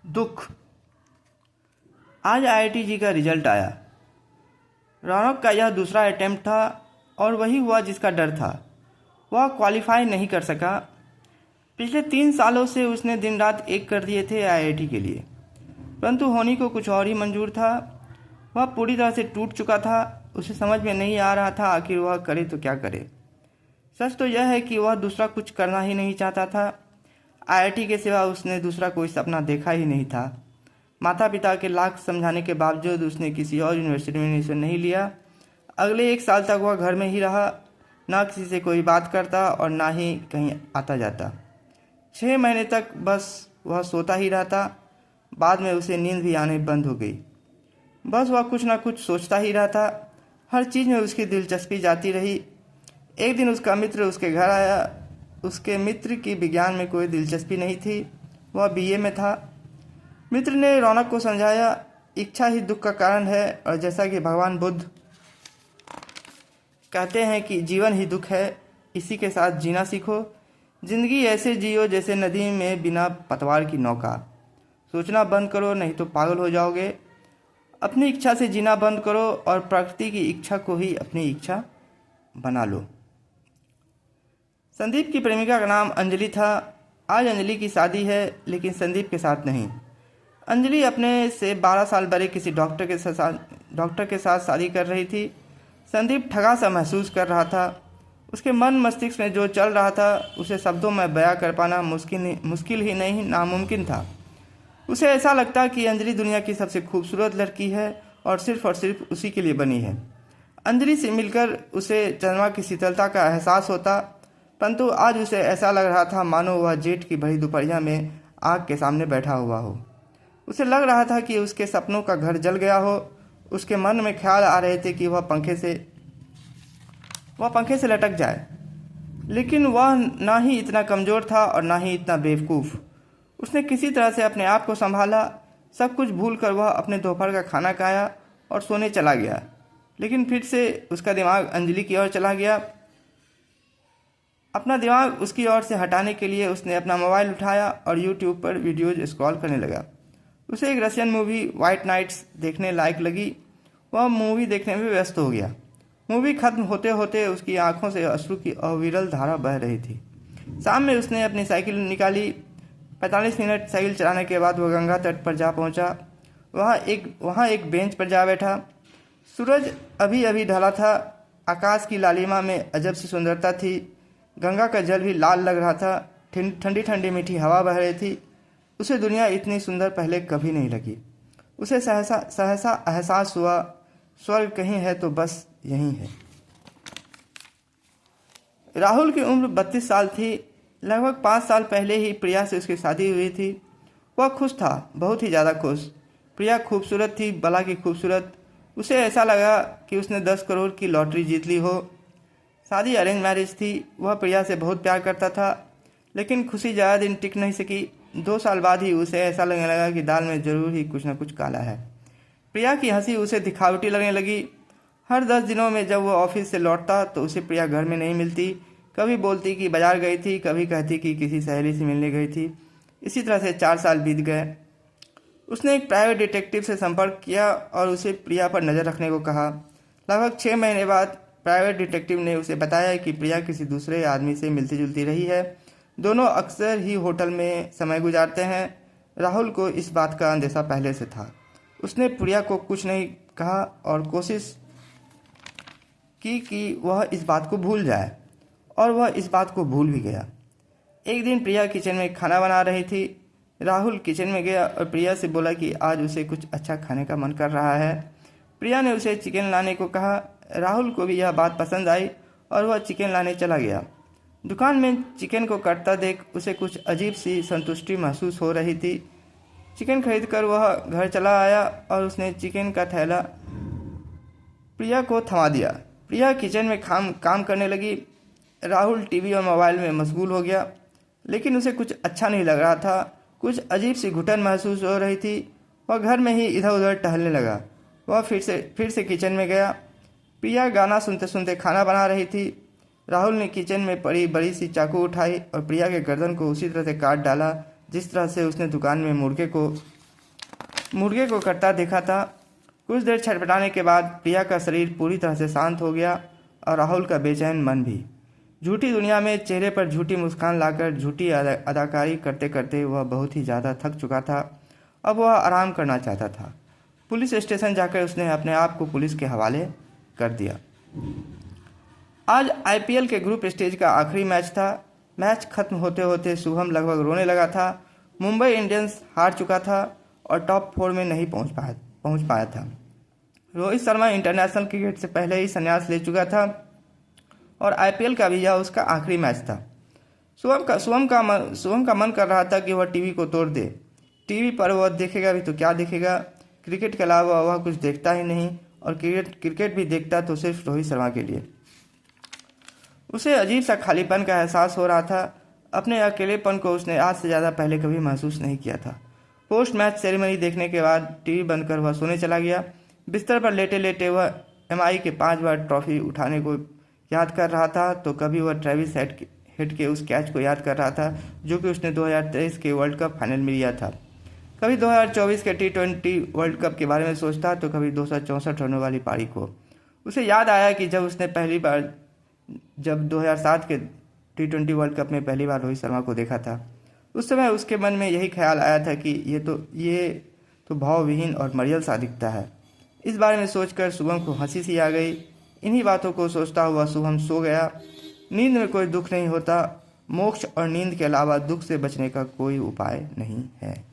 दुख। आज आईआईटी का रिजल्ट आया। रौनक का यह दूसरा अटेम्प्ट था और वही हुआ जिसका डर था। वह क्वालिफाई नहीं कर सका। पिछले 3 सालों से उसने दिन रात एक कर दिए थे आईआईटी के लिए, परंतु होनी को कुछ और ही मंजूर था। वह पूरी तरह से टूट चुका था। उसे समझ में नहीं आ रहा था आखिर वह करे तो क्या करे। सच तो यह है कि वह दूसरा कुछ करना ही नहीं चाहता था। आईआईटी के सिवा उसने दूसरा कोई सपना देखा ही नहीं था। माता पिता के लाख समझाने के बावजूद उसने किसी और यूनिवर्सिटी में एडमिशन नहीं लिया। अगले 1 साल तक वह घर में ही रहा, ना किसी से कोई बात करता और ना ही कहीं आता जाता। 6 महीने तक बस वह सोता ही रहता। बाद में उसे नींद भी आने बंद हो गई। बस वह कुछ ना कुछ सोचता ही रहता। हर चीज़ में उसकी दिलचस्पी जाती रही। एक दिन उसका मित्र उसके घर आया। उसके मित्र की विज्ञान में कोई दिलचस्पी नहीं थी। वह बीए में था। मित्र ने रौनक को समझाया, इच्छा ही दुख का कारण है, और जैसा कि भगवान बुद्ध कहते हैं कि जीवन ही दुख है, इसी के साथ जीना सीखो। जिंदगी ऐसे जियो जैसे नदी में बिना पतवार की नौका। सोचना बंद करो, नहीं तो पागल हो जाओगे। अपनी इच्छा से जीना बंद करो और प्रकृति की इच्छा को ही अपनी इच्छा बना लो। संदीप की प्रेमिका का नाम अंजलि था। आज अंजलि की शादी है, लेकिन संदीप के साथ नहीं। अंजलि अपने से 12 साल बड़े किसी डॉक्टर के साथ शादी कर रही थी। संदीप ठगा सा महसूस कर रहा था। उसके मन मस्तिष्क में जो चल रहा था उसे शब्दों में बयां कर पाना मुश्किल ही नहीं, नामुमकिन था। उसे ऐसा लगता कि अंजलि दुनिया की सबसे खूबसूरत लड़की है और सिर्फ उसी के लिए बनी है। अंजलि से मिलकर उसे चंद्रमा की शीतलता का एहसास होता, परंतु आज उसे ऐसा लग रहा था मानो वह जेठ की भरी दोपहरिया में आग के सामने बैठा हुआ हो। उसे लग रहा था कि उसके सपनों का घर जल गया हो। उसके मन में ख्याल आ रहे थे कि वह पंखे से लटक जाए, लेकिन वह ना ही इतना कमज़ोर था और ना ही इतना बेवकूफ़। उसने किसी तरह से अपने आप को संभाला। सब कुछ भूल कर वह अपने दोपहर का खाना खाया और सोने चला गया। लेकिन फिर से उसका दिमाग अंजलि की ओर चला गया। अपना दिमाग उसकी ओर से हटाने के लिए उसने अपना मोबाइल उठाया और यूट्यूब पर वीडियोज स्क्रॉल करने लगा। उसे एक रशियन मूवी वाइट नाइट्स देखने लायक लगी। वह मूवी देखने में व्यस्त हो गया। मूवी खत्म होते होते उसकी आंखों से अश्रु की अविरल धारा बह रही थी। शाम में उसने अपनी साइकिल निकाली। 45 मिनट साइकिल चलाने के बाद वह गंगा तट पर जा पहुंचा। वहाँ एक बेंच पर जा बैठा। सूरज अभी अभी ढला था। आकाश की लालिमा में अजब सी सुंदरता थी। गंगा का जल भी लाल लग रहा था। ठंडी ठंडी मीठी हवा बह रही थी। उसे दुनिया इतनी सुंदर पहले कभी नहीं लगी। उसे सहसा एहसास हुआ, स्वर्ग कहीं है तो बस यहीं है। राहुल की उम्र 32 साल थी। लगभग 5 साल पहले ही प्रिया से उसकी शादी हुई थी। वह खुश था, बहुत ही ज़्यादा खुश। प्रिया खूबसूरत थी, भला की खूबसूरत। उसे ऐसा लगा कि उसने 10 करोड़ की लॉटरी जीत ली हो। शादी अरेंज मैरिज थी। वह प्रिया से बहुत प्यार करता था, लेकिन खुशी ज़्यादा दिन टिक नहीं सकी। 2 साल बाद ही उसे ऐसा लगने लगा कि दाल में ज़रूर ही कुछ न कुछ काला है। प्रिया की हंसी उसे दिखावटी लगने लगी। हर 10 दिनों में जब वह ऑफिस से लौटता तो उसे प्रिया घर में नहीं मिलती। कभी बोलती कि बाजार गई थी, कभी कहती कि किसी सहेली से मिलने गई थी। इसी तरह से 4 साल बीत गए। उसने एक प्राइवेट डिटेक्टिव से संपर्क किया और उसे प्रिया पर नज़र रखने को कहा। लगभग 6 महीने बाद प्राइवेट डिटेक्टिव ने उसे बताया कि प्रिया किसी दूसरे आदमी से मिलती जुलती रही है। दोनों अक्सर ही होटल में समय गुजारते हैं। राहुल को इस बात का अंदेशा पहले से था। उसने प्रिया को कुछ नहीं कहा और कोशिश की कि वह इस बात को भूल जाए, और वह इस बात को भूल भी गया। एक दिन प्रिया किचन में खाना बना रही थी। राहुल किचन में गया और प्रिया से बोला कि आज उसे कुछ अच्छा खाने का मन कर रहा है। प्रिया ने उसे चिकन लाने को कहा। राहुल को भी यह बात पसंद आई और वह चिकन लाने चला गया। दुकान में चिकन को कटता देख उसे कुछ अजीब सी संतुष्टि महसूस हो रही थी। चिकन खरीदकर वह घर चला आया और उसने चिकन का थैला प्रिया को थमा दिया। प्रिया किचन में काम करने लगी। राहुल टीवी और मोबाइल में मशगूल हो गया, लेकिन उसे कुछ अच्छा नहीं लग रहा था। कुछ अजीब सी घुटन महसूस हो रही थी। वह घर में ही इधर उधर टहलने लगा। वह फिर से किचन में गया। प्रिया गाना सुनते सुनते खाना बना रही थी। राहुल ने किचन में पड़ी बड़ी सी चाकू उठाई और प्रिया के गर्दन को उसी तरह से काट डाला जिस तरह से उसने दुकान में मुर्गे को मुर्गे को करता देखा था। कुछ देर छटपटाने के बाद प्रिया का शरीर पूरी तरह से शांत हो गया और राहुल का बेचैन मन भी। झूठी दुनिया में चेहरे पर झूठी मुस्कान लाकर झूठी अदाकारी करते करते वह बहुत ही ज़्यादा थक चुका था। अब वह आराम करना चाहता था। पुलिस स्टेशन जाकर उसने अपने आप को पुलिस के हवाले कर दिया। आज आईपीएल के ग्रुप स्टेज का आखिरी मैच था। मैच खत्म होते होते शुभम लगभग रोने लगा था। मुंबई इंडियंस हार चुका था और टॉप 4 में नहीं पहुंच पाया था। रोहित शर्मा इंटरनेशनल क्रिकेट से पहले ही संन्यास ले चुका था और आईपीएल का भी यह उसका आखिरी मैच था। शुभम का मन कर रहा था कि वह टीवी को तोड़ दे। टीवी पर वह देखेगा भी तो क्या देखेगा। क्रिकेट के अलावा वह कुछ देखता ही नहीं और क्रिकेट भी देखता तो सिर्फ रोहित शर्मा के लिए। उसे अजीब सा खालीपन का एहसास हो रहा था। अपने अकेलेपन को उसने आज से ज़्यादा पहले कभी महसूस नहीं किया था। पोस्ट मैच सेरेमनी देखने के बाद टीवी बंद कर वह सोने चला गया। बिस्तर पर लेटे लेटे वह एमआई के 5 बार ट्रॉफी उठाने को याद कर रहा था, तो कभी वह ट्रेविस हेड के उस कैच को याद कर रहा था जो कि उसने 2023 के वर्ल्ड कप फाइनल में लिया था। कभी 2024 के T20 वर्ल्ड कप के बारे में सोचता तो कभी 264 रनों वाली पारी को। उसे याद आया कि जब 2007 के T20 वर्ल्ड कप में पहली बार रोहित शर्मा को देखा था, उस समय उसके मन में यही ख्याल आया था कि ये तो भावविहीन और मरियल सा दिखता है। इस बारे में सोचकर शुभम को हंसी सी आ गई। इन्हीं बातों को सोचता हुआ शुभम सो गया। नींद में कोई दुख नहीं होता। मोक्ष और नींद के अलावा दुख से बचने का कोई उपाय नहीं है।